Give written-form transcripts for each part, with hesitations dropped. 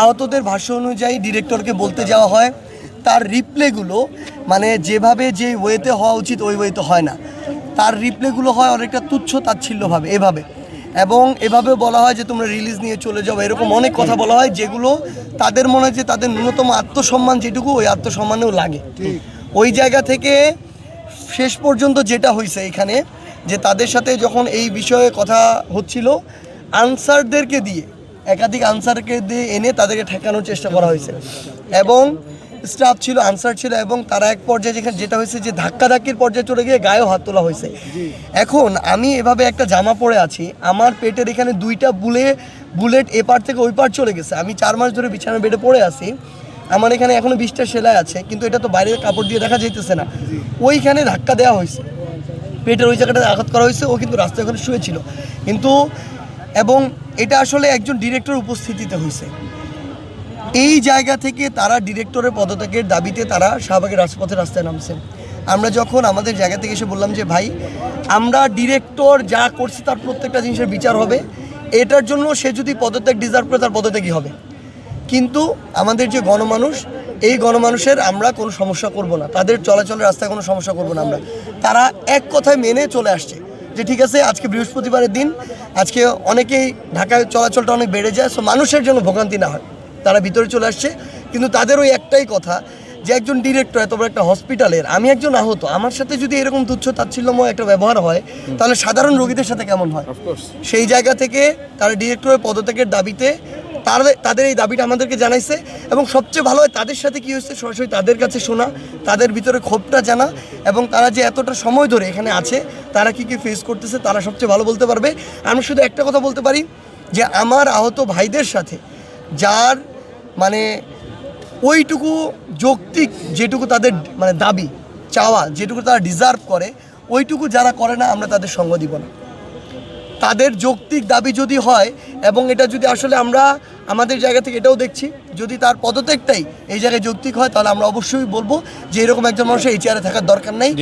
আহতদের ভাষ্য অনুযায়ী ডিরেক্টরকে বলতে যাওয়া হয়, তার রিপ্লেগুলো মানে যেভাবে যে ওয়েতে হওয়া উচিত ওই ওয়েতে হয় না, তার রিপ্লেগুলো হয় অনেকটা তুচ্ছ তাচ্ছিল্যভাবে এভাবে, এবং এভাবেও বলা হয় যে তোমরা রিলিজ নিয়ে চলে যাও, এরকম অনেক কথা বলা হয় যেগুলো তাদের মনে হয় যে তাদের ন্যূনতম আত্মসম্মান যেটুকু ওই আত্মসম্মানেও লাগে। ওই জায়গা থেকে শেষ পর্যন্ত যেটা হয়েছে এখানে যে তাদের সাথে যখন এই বিষয়ে কথা হচ্ছিল, আনসারদেরকে দিয়ে একাধিক আনসারকে দিয়ে এনে তাদেরকে ঠেকানোর চেষ্টা করা হয়েছে, এবং স্টাফ ছিল, আনসার ছিল, এবং তারা এক পর্যায়ে যেখানে যেটা হয়েছে যে ধাক্কাধাক্কির পর্যায়ে চলে গিয়ে গায়েও হাত তোলা হয়েছে। এখন আমি এভাবে একটা জামা পরে আছি, আমার পেটের এখানে 2টা বুলেট এপার থেকে ওই পার চলে গেছে, আমি 4 মাস ধরে বিছানার বেডে পড়ে আছি, আমার এখানে এখনও 20টা সেলাই আছে, কিন্তু এটা তো বাইরের কাপড় দিয়ে দেখা যাইতেছে না। ওইখানে ধাক্কা দেওয়া হয়েছে, পেটের ওই জায়গাটাতে আঘাত করা হয়েছে, ও কিন্তু রাস্তায় ওখানে শুয়েছিল কিন্তু, এবং এটা আসলে একজন ডিরেক্টর উপস্থিতিতে হয়েছে। এই জায়গা থেকে তারা ডিরেক্টরের পদত্যাগের দাবিতে তারা শাহবাগের রাজপথে রাস্তায় নামছেন। আমরা যখন আমাদের জায়গা থেকে এসে বললাম যে ভাই, আমরা ডিরেক্টর যা করছে তার প্রত্যেকটা জিনিসের বিচার হবে, এটার জন্য সে যদি পদত্যাগ ডিজার্ভ করে তার পদত্যাগই হবে, কিন্তু আমাদের যে গণমানুষ, এই গণমানুষের আমরা কোনো সমস্যা করব না, তাদের চলাচলের রাস্তায় কোনো সমস্যা করব না আমরা। তারা এক কথায় মেনে চলে আসছে যে ঠিক আছে, আজকে বৃহস্পতিবারের দিন, আজকে অনেকেই ঢাকায় চলাচলটা অনেক বেড়ে যায়, সো মানুষের জন্য ভোগান্তি না হয়, তারা ভিতরে চলে আসছে। কিন্তু তাদের ওই একটাই কথা যে একজন ডিরেক্টর এত বড় একটা হসপিটালের, আমি একজন আহত, আমার সাথে যদি এরকম তুচ্ছ তাচ্ছিল্যময় একটা ব্যবহার হয় তাহলে সাধারণ রোগীদের সাথে কেমন হয়? সেই জায়গা থেকে তারা ডিরেক্টরের পদত্যাগের দাবিতে তাদের এই দাবিটা আমাদেরকে জানাইছে, এবং সবচেয়ে ভালো হয় তাদের সাথে কী হয়েছে সরাসরি তাদের কাছে শোনা, তাদের ভিতরে ক্ষোভটা জানা, এবং তারা যে এতটা সময় ধরে এখানে আছে তারা কী কী ফেস করতেছে তারা সবচেয়ে ভালো বলতে পারবে। আমি শুধু একটা কথা বলতে পারি যে আমার আহত ভাইদের সাথে যার মানে ওইটুকু যৌক্তিক যেটুকু তাদের মানে দাবি চাওয়া, যেটুকু তারা ডিজার্ভ করে, ওইটুকু যারা করে না আমরা তাদের সঙ্গ দিব না। তাদের যৌক্তিক দাবি যদি হয়, এবং এটা যদি আসলে আমরা আমাদের জায়গা থেকে এটাও দেখছি, যদি তার পদত্যাগটাই এই জায়গায় যৌক্তিক হয় তাহলে আমরা অবশ্যই বলবো যে এরকম একজন মানুষের এই চেয়ারে থাকার দরকার নেই,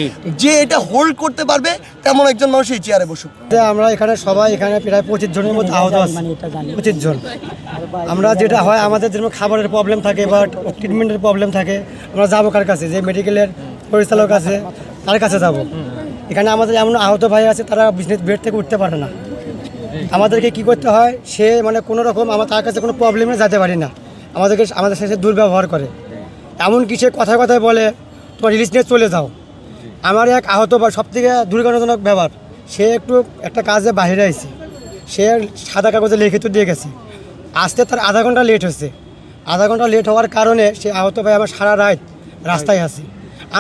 যে এটা হোল্ড করতে পারবে তেমন একজন মানুষ এই চেয়ারে বসুক। আমরা এখানে সবাই এখানে প্রায় 25 জনের মধ্যে আহত আছে, 25 জন। আমরা যেটা হয় আমাদের যেমন খাবারের প্রবলেম থাকে বা ট্রিটমেন্টের প্রবলেম থাকে, আমরা যাবো কার কাছে? যে মেডিকেলের পরিচালক আছে তার কাছে যাব। এখানে আমাদের এমন আহত ভাই আছে তারা বিজনেস বেড থেকে উঠতে পারে না, আমাদেরকে কি করতে হয়, সে মানে কোনো রকম আমার তার কাছে কোনো প্রবলেমে যেতে পারি না, আমাদের সাথে দুর্ব্যবহার করে, এমনকি সে কথায় কথায় বলে তোমার রিলিজ নিয়ে চলে যাও। আমার এক আহত বা সবথেকে দুর্ঘটনাজনক ব্যাপার, সে একটা কাজে বাইরে আসছে, সে সাদা কাগজে লিখিত দিয়ে গেছে, আসতে তার আধা ঘন্টা লেট হচ্ছে। আধা ঘন্টা লেট হওয়ার কারণে সে আহত ভাই আমার সারা রাত রাস্তায় আছে।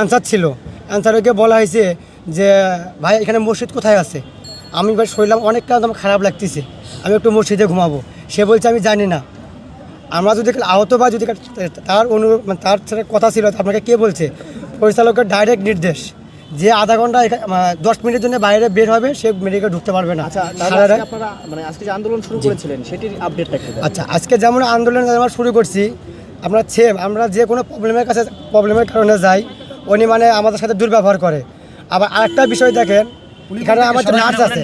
আনসার ছিল, আনসারকে বলা হয়েছে যে ভাই এখানে মসজিদ কোথায় আছে? আমি ভাই শুনলাম অনেকটা আমার খারাপ লাগতেছে, আমি একটু মসজিদে ঘুমাবো। সে বলছে আমি জানি না। আমরা যদি আহত বা যদি তার তার সাথে কথা ছিল, আপনাকে কে বলছে? পরিচালকের ডাইরেক্ট নির্দেশ যে আধা ঘন্টা 10 মিনিটের জন্য বাইরে বের হবে, সে মেডিকেল ঢুকতে পারবে না। আজকে যে আন্দোলন শুরু করেছিলেন সেটির আপডেটটা কি? আচ্ছা, আজকে যেমন আন্দোলন আমরা শুরু করছি, আমরা যে কোনো প্রবলেমের কারণে যাই, উনি মানে আমাদের সাথে দুর্ব্যবহার করে। আবার আরেকটা বিষয় দেখেন, এখানে আমাদের নার্স আছে,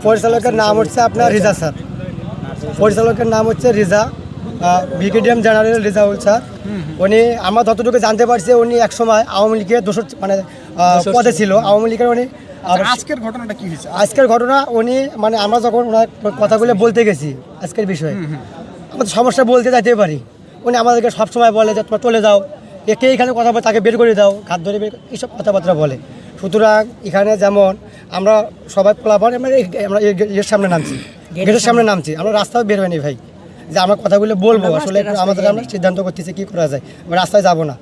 পরিচালকের নাম হচ্ছে আপনার রিজা স্যার, পরিচালকের নাম হচ্ছে Reza, brigadier general Rezaul sir. উনি আমরা যতটুকু জানতে পারছি উনি একসময় আওয়ামী লীগের মানে পদে ছিল, আওয়ামী লীগের উনি। আজকের ঘটনাটা কি হয়েছে? আজকের ঘটনা উনি মানে আমরা যখন ওনার কথাগুলো বলতে গেছি আজকের বিষয়ে, আমাদের সমস্যা বলতে যাইতে পারি, উনি আমাদেরকে সবসময় বলে যে তোমরা চলে যাও, একে এখানে কথা বলে তাকে বের করে দাও, ঘাত ধরে বের, এইসব কথাবার্তা বলে। সুতরাং এখানে যেমন আমরা সবাই পোলাপান আমরা এর সামনে নামছি, গেটের সামনে নামছি, আমরা রাস্তায় বের হয়নি ভাই, যে আমরা কথাগুলো বলবো আসলে আমাদের আমরা সিদ্ধান্ত করতেছি কী করা যায়, আমরা রাস্তায় যাবো না।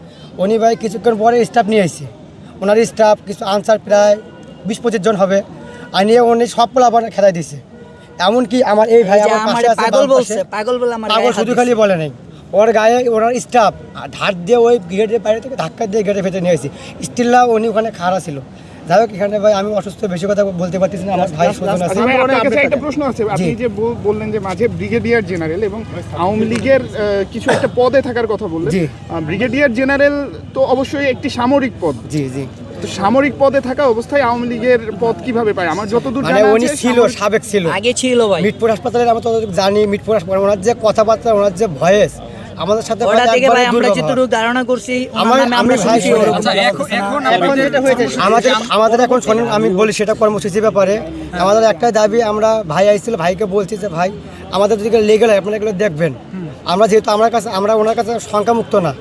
উনি ভাই কিছুক্ষণ পরে স্টাফ নিয়ে আসছে, ওনার স্টাফ কিছু আনসার প্রায় 20-25 জন হবে, আর নিয়ে উনি সব পোলাপান খেলায় দিছে। এমনকি আমার এই ভাই আমার পাশে আছে, পাগল শুধু খালি বলে নাই, ওর গায়ে ওনার স্টাফ ধার দিয়ে ওই গেটের বাইরে থেকে ধাক্কা দিয়ে গেটে ফেটে নিয়ে আসি, স্টিল্লা উনি ওখানে খাড়া ছিল। যাই হোক, এখানে ভাই আমি অসুস্থ, বেশি কথা বলতে পারতেছি না, আমার ভাই সুজন আছে। একটা প্রশ্ন আছে, আপনি যে বললেন যে মাঝে ব্রিগেডিয়ার জেনারেল এবং আওয়ামী লীগের কিছু একটা পদে থাকার কথা বললেন, ব্রিগেডিয়ার জেনারেল তো অবশ্যই একটি সামরিক পদ। জি জি। তো সামরিক পদে থাকা অবস্থায় আওয়ামী লীগের পদ কিভাবে পায়? আমার যতদূর মানে জানা উনি আছে ছিল, সাবেক ছিল, আগে ছিল ভাই। মিটপুর হাসপাতালে আমরা ততটুকু জানি, মিটপুর হাসপাতালে ওনার যে কথাবার্তা, ওনার যে ভয়েস আমাদের সাথে ওটা থেকে ভাই আমরা দুর্ব্যবহার। যতটুকু ধারণা করছি আমার ওনার নামে আমি আমরা ভাই শুনছি ওরকম। এখন যেটা হয়েছে আমাদের এখন শোনেন, আমি বলি সেটা কর্মসূচির ব্যাপারে আমাদের একটাই দাবি, আমরা ভাই আইছিল, ভাইকে বলছি যে ভাই আমাদের যদি লিগেল হয় আপনারা এগুলো দেখবেন। আমরা যেহেতু আমরা ওনার কাছে সংখ্যামুক্ত না,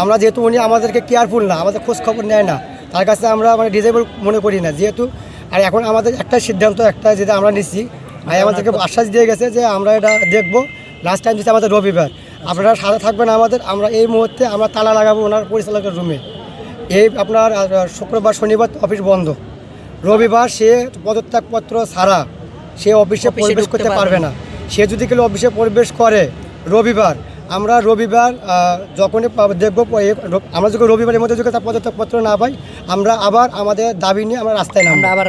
আমরা যেহেতু উনি আমাদেরকে কেয়ারফুল না, আমাদের খোঁজ খবর নেয় না, তার কাছে আমরা মানে ডিজেবল মনে করি না যেহেতু। আর এখন আমাদের একটাই সিদ্ধান্ত, একটা যেটা আমরা নিচ্ছি, ভাই আমাদেরকে আশ্বাস দিয়ে গেছে যে আমরা এটা দেখবো। লাস্ট টাইম দিচ্ছে আমাদের রবিবার, আপনারা সাথে থাকবেন আমাদের। আমরা এই মুহূর্তে আমরা তালা লাগাবো ওনার পরিচালকের রুমে। এই আপনার শুক্রবার শনিবার অফিস বন্ধ, রবিবার সে পদত্যাগপত্র ছাড়া সে অফিসে প্রবেশ ঢুকতে করতে পারবে পারবে না। সে যদি কেউ অফিসে প্রবেশ করে রবিবার, আমরা রবিবার যখনই দেখবো, আমরা যখন রবিবারের মধ্যে যদি তার পদত্যাগপত্র না পাই, আমরা আবার আমাদের দাবি নিয়ে আমরা রাস্তায় নামবো। আমরা আবার